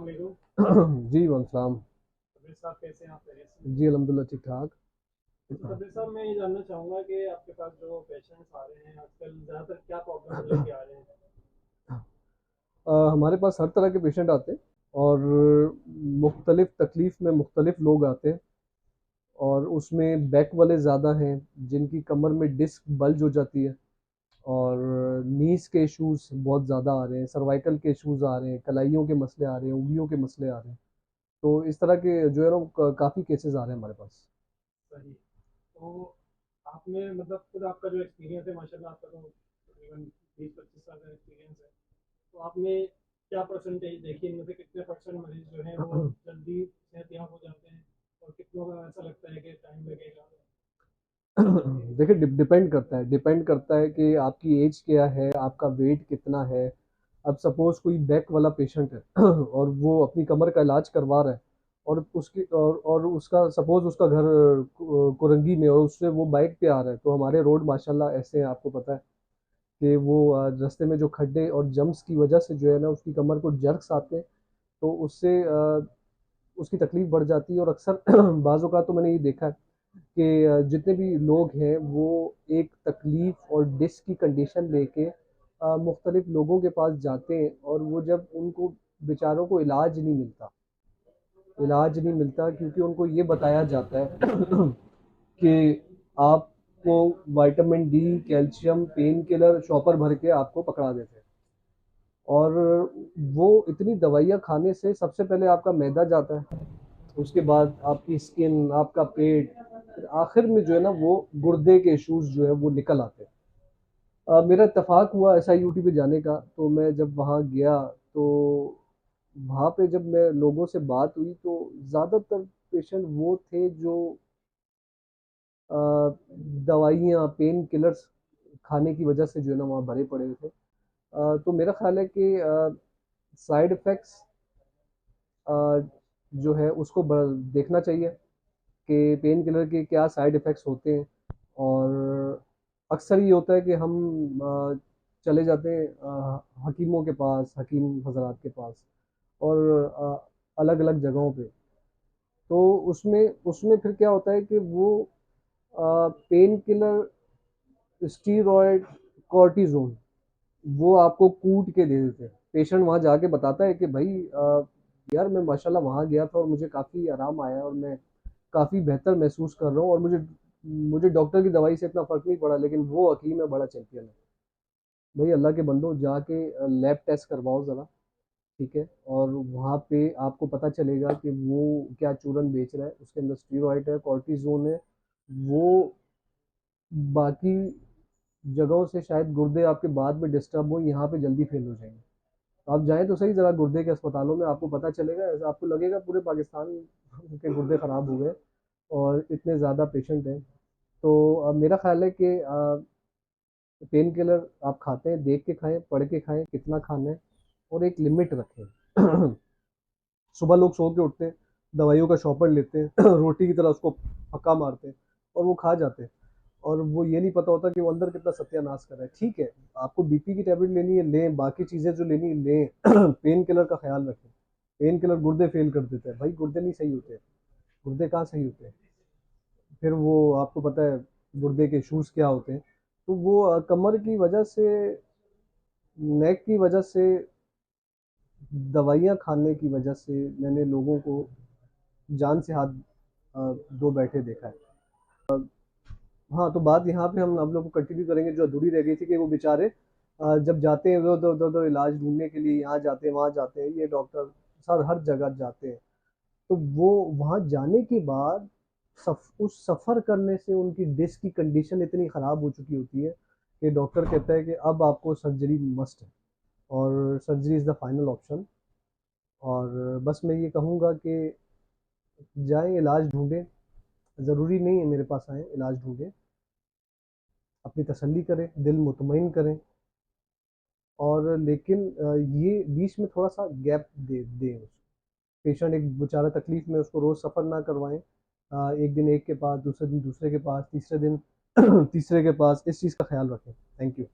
वालेकुम। जी वालेकुम। कबीर साहब कैसे हैं आप? खैरियत से? जी अल्हम्दुलिल्लाह ठीक ठाक। तो कबीर साहब मैं ये जानना चाहूँगा कि आपके पास जो पेशेंट्स आ रहे हैं आजकल ज़्यादातर क्या प्रॉब्लम लेके आ रहे हैं? हमारे पास हर तरह के पेशेंट आते हैं और मुख्तलिफ तकलीफ़ में मुख्तलिफ लोग आते हैं और उसमें बैक वाले ज़्यादा हैं जिनकी कमर में डिस्क बल्ज हो जाती है और नीज़ के इश्यूज़ बहुत ज़्यादा आ रहे हैं, सर्वाइकल के इश्यूज़ आ रहे हैं, कलाइयों के मसले आ रहे हैं, उंगलियों के मसले आ रहे हैं। तो इस तरह के जो है ना काफ़ी केसेस आ रहे हैं हमारे पास। सही। तो आपने मतलब खुद आपका जो एक्सपीरियंस है माशाल्लाह आपका तो तकरीबन 20-25 साल का एक्सपीरियंस है। तो आपने क्या परसेंटेज देखी इनमें से कितने परसेंट मरीज़ जो हैं वो जल्दी सेहतयाब हो जाते हैं और कितनों का ऐसा लगता है कि टाइम लगेगा? देखिए डिपेंड करता है कि आपकी एज क्या है, आपका वेट कितना है। अब सपोज़ कोई बैक वाला पेशेंट है और वो अपनी कमर का इलाज करवा रहा है और उसका सपोज़ उसका घर कुरंगी में और उससे वो बाइक पे आ रहा है, तो हमारे रोड माशाल्लाह ऐसे हैं आपको पता है कि वो रास्ते में जो खड्डे और जम्प्स की वजह से जो है ना उसकी कमर को जर्क्स आते हैं, तो उससे उसकी तकलीफ़ बढ़ जाती है और अक्सर बाज़ औक़ात तो मैंने ये देखा है कि जितने भी लोग हैं वो एक तकलीफ़ और डिस्क की कंडीशन लेके मुख्तलिफ लोगों के पास जाते हैं और वो जब उनको बेचारों को इलाज नहीं मिलता क्योंकि उनको ये बताया जाता है कि आपको vitamin D, calcium, pain killer shopper भर के आपको पकड़ा देते हैं और वो इतनी दवाइयाँ खाने से सबसे पहले आपका मैदा जाता है, उसके बाद आपकी स्किन, आपका पेट, फिर आखिर में जो है ना वो गुर्दे के इश्यूज़ जो है वो निकल आते हैं। मेरा इत्तेफ़ाक हुआ एसआईयूटी पे जाने का, तो मैं जब वहाँ गया तो वहाँ पे जब मैं लोगों से बात हुई तो ज़्यादातर पेशेंट वो थे जो अ, दवाइयाँ, पेन किलर्स खाने की वजह से जो है ना वहाँ भरे पड़े थे। तो मेरा ख़्याल है कि साइड इफ़ेक्ट्स अ, जो है उसको देखना चाहिए कि पेन किलर के क्या साइड इफ़ेक्ट्स होते हैं और अक्सर ये होता है कि हम चले जाते हैं हकीमों के पास, हकीम हज़रात के पास और अलग-अलग जगहों पे। तो उसमें उसमें फिर क्या होता है कि वो पेन किलर, स्टीरॉयड, कॉर्टिज़ोन वो आपको कूट के दे देते हैं। पेशेंट वहाँ जाके बताता है कि भई यार मैं माशाल्लाह वहाँ गया था और मुझे काफ़ी आराम आया और मैं काफ़ी बेहतर महसूस कर रहा हूँ और मुझे मुझे डॉक्टर की दवाई से इतना फ़र्क नहीं पड़ा लेकिन वो हकीम है बड़ा चैंपियन है। भई अल्लाह के बंदो जाके लैब टेस्ट करवाओ ज़रा, ठीक है? और वहाँ पे आपको पता चलेगा कि वो क्या चूरन बेच रहा है, उसके अंदर स्टीरॉइड है, कॉर्टिज़ोन है, वो बाकी जगहों से शायद गुर्दे आपके बाद में डिस्टर्ब हो, यहाँ पे जल्दी फ़ेल हो जाएँगे। आप जाएँ तो सही ज़रा गुर्दे के अस्पतालों में, आपको पता चलेगा, ऐसा आपको लगेगा पूरे पाकिस्तान के गुर्दे ख़राब हो गए और इतने ज़्यादा पेशेंट हैं। तो मेरा ख़्याल है कि पेन किलर आप खाते हैं, देख के खाएँ, पढ़ के खाएँ, कितना खाना है और एक लिमिट रखें। सुबह लोग सो के उठते हैं, दवाइयों का शॉपर लेते हैं, रोटी की तरह उसको फक्का मारते हैं और वो खा जाते हैं और वो ये नहीं पता होता कि वो अंदर कितना सत्यानाश कर रहा है। ठीक है, आपको बीपी की टैबलेट लेनी है, लें, बाकी चीज़ें जो लेनी है, लें, पेन किलर का ख़्याल रखें। पेन किलर गुर्दे फ़ेल कर देता है, भाई गुर्दे नहीं सही होते, गुर्दे कहाँ सही होते हैं। फिर वो आपको पता है गुर्दे के इश्यूज़ क्या होते हैं, तो वो कमर की वजह से, नेक की वजह से, दवाइयाँ खाने की वजह से मैंने लोगों को जान से हाथ धो बैठे देखा है। हाँ, तो बात यहाँ पे हम लोग कंटिन्यू करेंगे जो अधूरी रह गई थी कि वो बेचारे जब जाते हैं उधर-उधर इलाज ढूँढने के लिए यहाँ जाते हैं, वहाँ जाते हैं, ये डॉक्टर सर हर जगह जाते हैं। तो वो वहाँ जाने के बाद उस सफ़र करने से उनकी डिस्क की कंडीशन इतनी ख़राब हो चुकी होती है कि डॉक्टर कहता है कि अब आपको सर्जरी मस्ट है और surgery is the final option. और बस मैं ये कहूँगा कि जाएँ इलाज ढूँढें, ज़रूरी नहीं है मेरे पास आएँ, इलाज ढूँढें, अपनी तसल्ली करें, दिल मुतमईन करें और लेकिन ये बीच में थोड़ा-सा गैप दे दें उसको। पेशेंट एक बेचारा तकलीफ़ में, उसको रोज़ सफ़र ना करवाएँ। एक दिन एक के पास, दूसरे दिन दूसरे के पास, तीसरे दिन तीसरे के पास, इस चीज़ का ख़्याल रखें। Thank you.